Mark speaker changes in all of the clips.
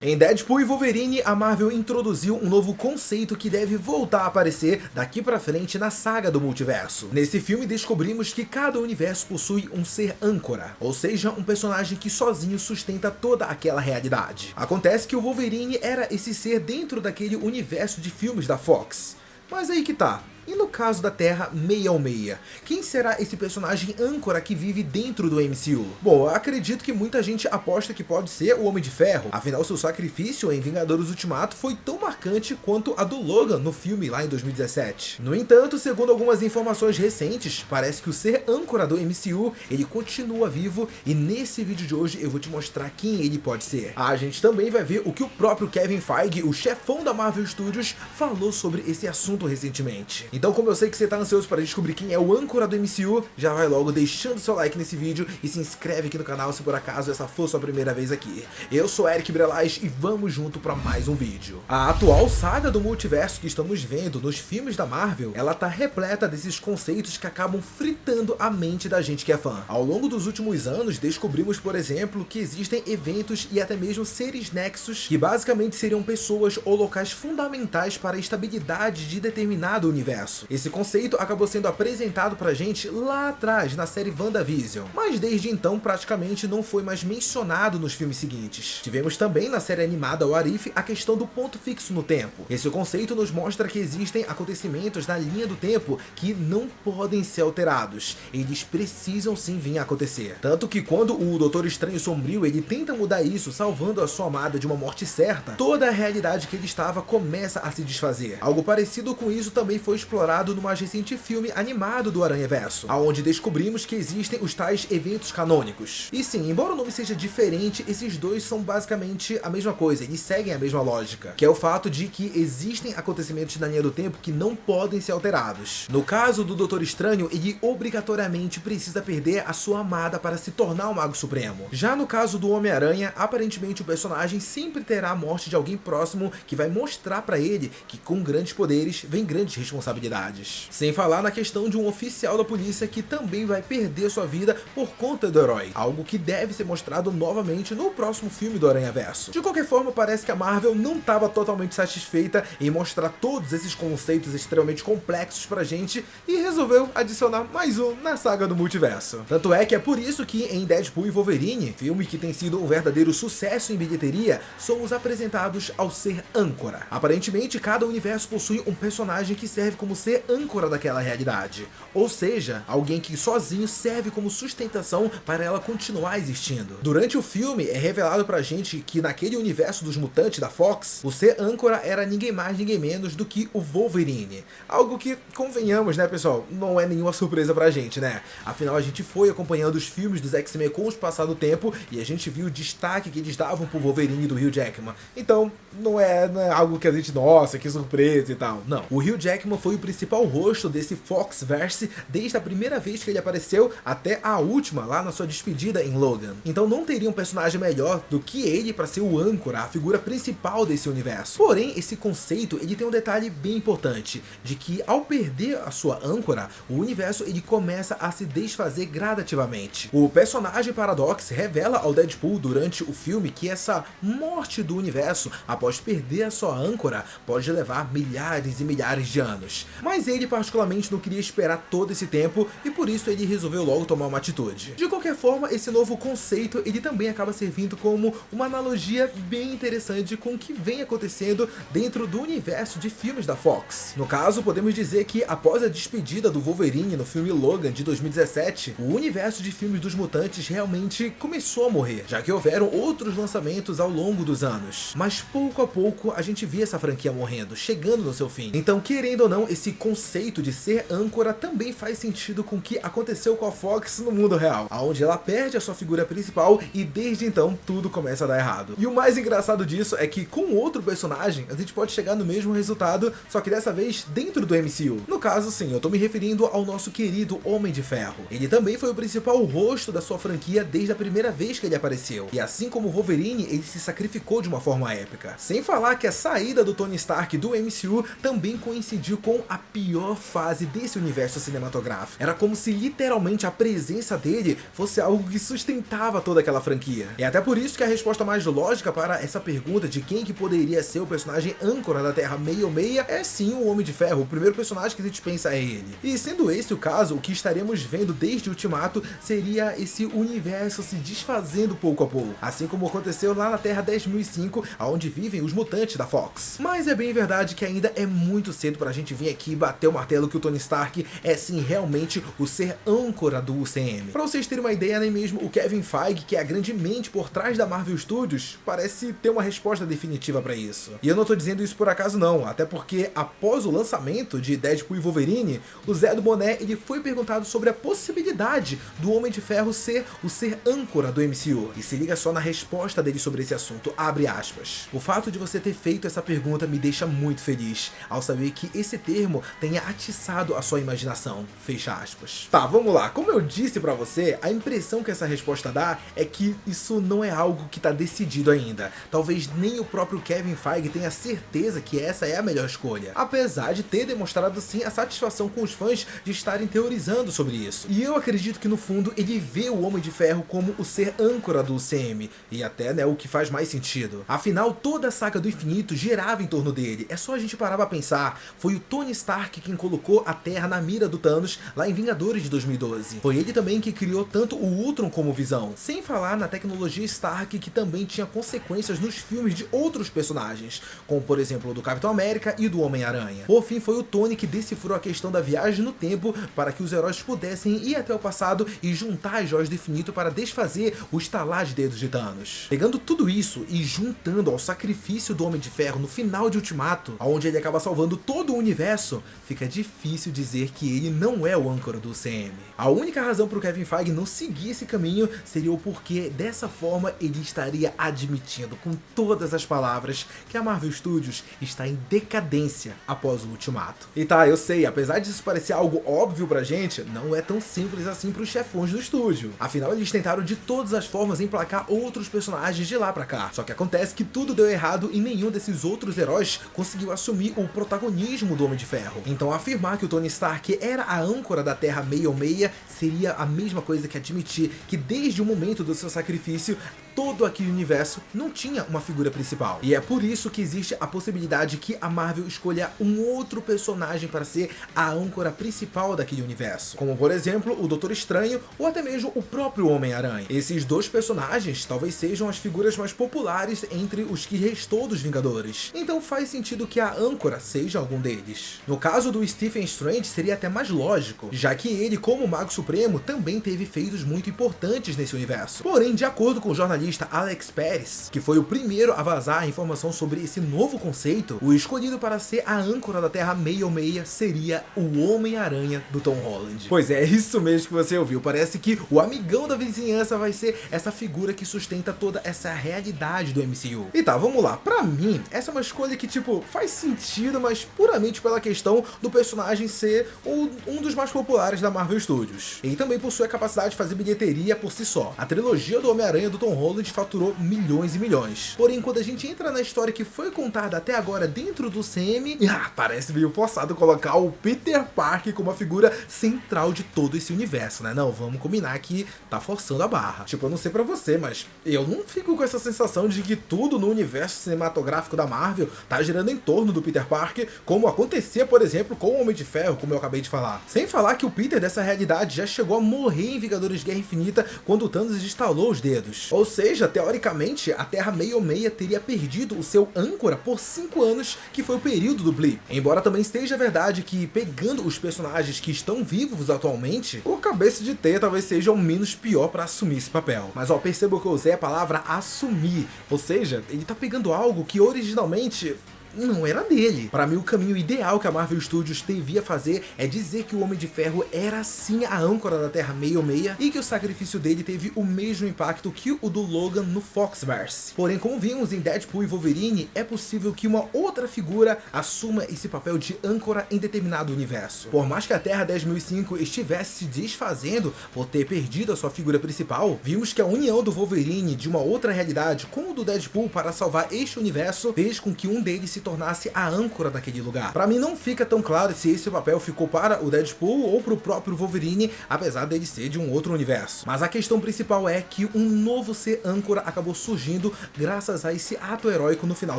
Speaker 1: Em Deadpool e Wolverine, a Marvel introduziu um novo conceito que deve voltar a aparecer daqui pra frente na saga do multiverso. Nesse filme descobrimos que cada universo possui um ser âncora, ou seja, um personagem que sozinho sustenta toda aquela realidade. Acontece que o Wolverine era esse ser dentro daquele universo de filmes da Fox. Mas aí que tá. E no caso da Terra 616, quem será esse personagem âncora que vive dentro do MCU? Bom, eu acredito que muita gente aposta que pode ser o Homem de Ferro, afinal seu sacrifício em Vingadores Ultimato foi tão marcante quanto a do Logan no filme lá em 2017. No entanto, segundo algumas informações recentes, parece que o ser âncora do MCU, ele continua vivo e nesse vídeo de hoje eu vou te mostrar quem ele pode ser. A gente também vai ver o que o próprio Kevin Feige, o chefão da Marvel Studios, falou sobre esse assunto recentemente. Então, como eu sei que você tá ansioso para descobrir quem é o âncora do MCU, já vai logo deixando seu like nesse vídeo e se inscreve aqui no canal se por acaso essa for sua primeira vez aqui. Eu sou Eric Brelaz e vamos junto para mais um vídeo. A atual saga do multiverso que estamos vendo nos filmes da Marvel, ela tá repleta desses conceitos que acabam fritando a mente da gente que é fã. Ao longo dos últimos anos, descobrimos, por exemplo, que existem eventos e até mesmo seres nexos que basicamente seriam pessoas ou locais fundamentais para a estabilidade de determinado universo. Esse conceito acabou sendo apresentado pra gente lá atrás na série WandaVision, mas desde então praticamente não foi mais mencionado nos filmes seguintes. Tivemos também na série animada What If a questão do ponto fixo no tempo. Esse conceito nos mostra que existem acontecimentos na linha do tempo que não podem ser alterados, eles precisam sim vir a acontecer. Tanto que quando o Doutor Estranho Sombrio ele tenta mudar isso, salvando a sua amada de uma morte certa, toda a realidade que ele estava começa a se desfazer. Algo parecido com isso também foi explorado no mais recente filme animado do Aranhaverso, aonde descobrimos que existem os tais eventos canônicos. E sim, embora o nome seja diferente, esses dois são basicamente a mesma coisa, eles seguem a mesma lógica, que é o fato de que existem acontecimentos na linha do tempo que não podem ser alterados. No caso do Doutor Estranho, ele obrigatoriamente precisa perder a sua amada para se tornar o Mago Supremo. Já no caso do Homem-Aranha, aparentemente o personagem sempre terá a morte de alguém próximo que vai mostrar pra ele que com grandes poderes vem grandes responsabilidades. Sem falar na questão de um oficial da polícia que também vai perder sua vida por conta do herói, algo que deve ser mostrado novamente no próximo filme do Aranhaverso. De qualquer forma, parece que a Marvel não estava totalmente satisfeita em mostrar todos esses conceitos extremamente complexos pra gente e resolveu adicionar mais um na saga do multiverso. Tanto é que é por isso que em Deadpool e Wolverine, filme que tem sido um verdadeiro sucesso em bilheteria, somos apresentados ao ser âncora. Aparentemente, cada universo possui um personagem que serve como ser âncora daquela realidade, ou seja, alguém que sozinho serve como sustentação para ela continuar existindo. Durante o filme é revelado pra gente que naquele universo dos mutantes da Fox, o ser âncora era ninguém mais ninguém menos do que o Wolverine, algo que, convenhamos né pessoal, não é nenhuma surpresa pra gente né, afinal a gente foi acompanhando os filmes dos X-Men com o passar do tempo e a gente viu o destaque que eles davam pro Wolverine do Hugh Jackman, então não é algo que a gente, nossa, que surpresa e tal, não. O Hugh Jackman foi o principal rosto desse Foxverse desde a primeira vez que ele apareceu até a última lá na sua despedida em Logan. Então não teria um personagem melhor do que ele para ser o âncora, a figura principal desse universo. Porém, esse conceito ele tem um detalhe bem importante, de que ao perder a sua âncora, o universo ele começa a se desfazer gradativamente. O personagem Paradox revela ao Deadpool durante o filme que essa morte do universo após perder a sua âncora pode levar milhares e milhares de anos. Mas ele particularmente não queria esperar todo esse tempo e por isso ele resolveu logo tomar uma atitude. De qualquer forma, esse novo conceito ele também acaba servindo como uma analogia bem interessante com o que vem acontecendo dentro do universo de filmes da Fox. No caso, podemos dizer que após a despedida do Wolverine no filme Logan de 2017, o universo de filmes dos mutantes realmente começou a morrer, já que houveram outros lançamentos ao longo dos anos. Mas pouco a pouco a gente via essa franquia morrendo, chegando no seu fim. Então, querendo ou não, esse conceito de ser âncora também faz sentido com o que aconteceu com a Fox no mundo real, onde ela perde a sua figura principal e desde então tudo começa a dar errado. E o mais engraçado disso é que com outro personagem a gente pode chegar no mesmo resultado, só que dessa vez dentro do MCU. No caso sim, eu tô me referindo ao nosso querido Homem de Ferro. Ele também foi o principal rosto da sua franquia desde a primeira vez que ele apareceu, e assim como o Wolverine, ele se sacrificou de uma forma épica. Sem falar que a saída do Tony Stark do MCU também coincidiu com a pior fase desse universo cinematográfico. Era como se literalmente a presença dele fosse algo que sustentava toda aquela franquia. É até por isso que a resposta mais lógica para essa pergunta de quem que poderia ser o personagem âncora da Terra 616 é sim o Homem de Ferro. O primeiro personagem que a gente pensa é ele. E sendo esse o caso, o que estaremos vendo desde Ultimato seria esse universo se desfazendo pouco a pouco, assim como aconteceu lá na Terra 10.005, onde vivem os mutantes da Fox. Mas é bem verdade que ainda é muito cedo pra gente vir aqui bater o martelo que o Tony Stark é sim realmente o ser âncora do UCM. Pra vocês terem uma ideia, nem mesmo o Kevin Feige, que é a grande mente por trás da Marvel Studios, parece ter uma resposta definitiva pra isso. E eu não tô dizendo isso por acaso não, até porque após o lançamento de Deadpool e Wolverine, o Zé do Boné ele foi perguntado sobre a possibilidade do Homem de Ferro ser o ser âncora do MCU. E se liga só na resposta dele sobre esse assunto, abre aspas. O fato de você ter feito essa pergunta me deixa muito feliz, ao saber que esse termo tenha atiçado a sua imaginação, fecha aspas. Tá, vamos lá, como eu disse pra você, a impressão que essa resposta dá é que isso não é algo que tá decidido ainda. Talvez nem o próprio Kevin Feige tenha certeza que essa é a melhor escolha, apesar de ter demonstrado sim a satisfação com os fãs de estarem teorizando sobre isso. E eu acredito que no fundo ele vê o Homem de Ferro como o ser âncora do UCM, e até o que faz mais sentido. Afinal, toda a saga do infinito girava em torno dele. É só a gente parar pra pensar. Foi o Tony Stark quem colocou a Terra na mira do Thanos lá em Vingadores de 2012. Foi ele também que criou tanto o Ultron como o Visão. Sem falar na tecnologia Stark, que também tinha consequências nos filmes de outros personagens, como por exemplo o do Capitão América e do Homem-Aranha. Por fim, foi o Tony que decifrou a questão da viagem no tempo para que os heróis pudessem ir até o passado e juntar as joias do infinito para desfazer o estalar de dedos de Thanos. Pegando tudo isso e juntando ao sacrifício do Homem de Ferro no final de Ultimato, onde ele acaba salvando todo o universo, fica difícil dizer que ele não é o âncora do UCM. A única razão para o Kevin Feige não seguir esse caminho seria o porquê dessa forma ele estaria admitindo com todas as palavras que a Marvel Studios está em decadência após o Ultimato. E tá, eu sei, apesar disso parecer algo óbvio pra gente, não é tão simples assim para os chefões do estúdio. Afinal, eles tentaram de todas as formas emplacar outros personagens de lá pra cá. Só que acontece que tudo deu errado e nenhum desses outros heróis conseguiu assumir o protagonismo do Homem de Ferro. Então afirmar que o Tony Stark era a âncora da Terra 616 seria a mesma coisa que admitir que desde o momento do seu sacrifício, todo aquele universo não tinha uma figura principal. E é por isso que existe a possibilidade que a Marvel escolha um outro personagem para ser a âncora principal daquele universo, como por exemplo o Doutor Estranho ou até mesmo o próprio Homem-Aranha. Esses dois personagens talvez sejam as figuras mais populares entre os que restou dos Vingadores, então faz sentido que a âncora seja algum deles. No caso do Stephen Strange seria até mais lógico, já que ele, como Mago Supremo, também teve feitos muito importantes nesse universo. Porém, de acordo com o jornalista Alex Perez, que foi o primeiro a vazar a informação sobre esse novo conceito, o escolhido para ser a âncora da Terra 616 seria o Homem-Aranha do Tom Holland. Pois é, isso mesmo que você ouviu, parece que o amigão da vizinhança vai ser essa figura que sustenta toda essa realidade do MCU. E tá, vamos lá, pra mim, essa é uma escolha que tipo, faz sentido, mas puramente pela questão do personagem ser um dos mais populares da Marvel Studios. Ele também possui a capacidade de fazer bilheteria por si só. A trilogia do Homem-Aranha do Tom Holland faturou milhões e milhões. Porém, quando a gente entra na história que foi contada até agora dentro do CM, parece meio forçado colocar o Peter Parker como a figura central de todo esse universo, né? Não, vamos combinar que tá forçando a barra. Tipo, eu não sei pra você, mas eu não fico com essa sensação de que tudo no universo cinematográfico da Marvel tá girando em torno do Peter Parker, como acontecia, por exemplo, com o Homem de Ferro, como eu acabei de falar. Sem falar que o Peter dessa realidade já chegou a morrer em Vingadores Guerra Infinita quando o Thanos estalou os dedos. Ou seja, teoricamente, a Terra 616 teria perdido o seu âncora por 5 anos, que foi o período do Blip. Embora também esteja verdade que, pegando os personagens que estão vivos atualmente, o Cabeça de Teia talvez seja o menos pior para assumir esse papel. Mas ó, perceba que eu usei a palavra assumir, ou seja, ele tá pegando algo que originalmente não era dele. Para mim, o caminho ideal que a Marvel Studios devia fazer é dizer que o Homem de Ferro era sim a âncora da Terra 616 e que o sacrifício dele teve o mesmo impacto que o do Logan no Foxverse. Porém, como vimos em Deadpool e Wolverine, é possível que uma outra figura assuma esse papel de âncora em determinado universo. Por mais que a Terra 10.005 estivesse se desfazendo por ter perdido a sua figura principal, vimos que a união do Wolverine de uma outra realidade com o do Deadpool para salvar este universo fez com que um deles se se tornasse a âncora daquele lugar. Pra mim não fica tão claro se esse papel ficou para o Deadpool ou pro próprio Wolverine, apesar dele ser de um outro universo. Mas a questão principal é que um novo ser âncora acabou surgindo graças a esse ato heróico no final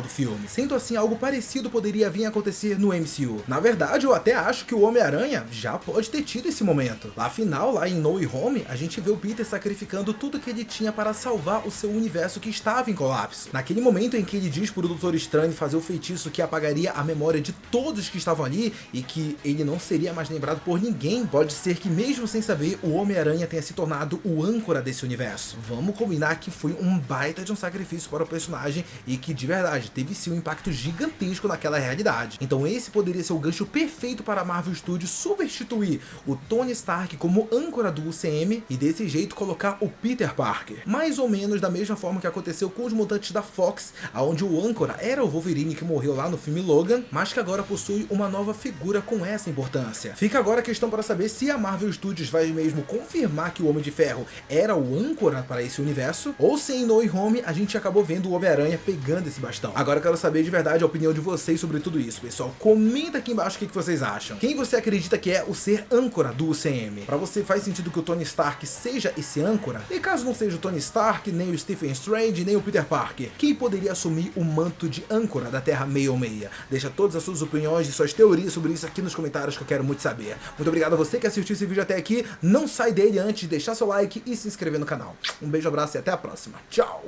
Speaker 1: do filme. Sendo assim, algo parecido poderia vir a acontecer no MCU. Na verdade, eu até acho que o Homem-Aranha já pode ter tido esse momento. Afinal, lá em No Way Home, a gente vê o Peter sacrificando tudo que ele tinha para salvar o seu universo que estava em colapso. Naquele momento em que ele diz pro Doutor Estranho fazer o feitiço que apagaria a memória de todos que estavam ali e que ele não seria mais lembrado por ninguém, pode ser que mesmo sem saber, o Homem-Aranha tenha se tornado o âncora desse universo. Vamos combinar que foi um baita de um sacrifício para o personagem e que de verdade teve sim um impacto gigantesco naquela realidade. Então esse poderia ser o gancho perfeito para a Marvel Studios substituir o Tony Stark como âncora do UCM e desse jeito colocar o Peter Parker. Mais ou menos da mesma forma que aconteceu com os mutantes da Fox, onde o âncora era o Wolverine que morreu lá no filme Logan, mas que agora possui uma nova figura com essa importância. Fica agora a questão para saber se a Marvel Studios vai mesmo confirmar que o Homem de Ferro era o âncora para esse universo, ou se em No Way Home a gente acabou vendo o Homem-Aranha pegando esse bastão. Agora eu quero saber de verdade a opinião de vocês sobre tudo isso, pessoal. Comenta aqui embaixo o que vocês acham. Quem você acredita que é o ser âncora do UCM? Para você faz sentido que o Tony Stark seja esse âncora? E caso não seja o Tony Stark, nem o Stephen Strange, nem o Peter Parker, quem poderia assumir o manto de âncora da Terra 616? Deixa todas as suas opiniões e suas teorias sobre isso aqui nos comentários que eu quero muito saber. Muito obrigado a você que assistiu esse vídeo até aqui. Não sai dele antes de deixar seu like e se inscrever no canal. Um beijo, abraço e até a próxima. Tchau!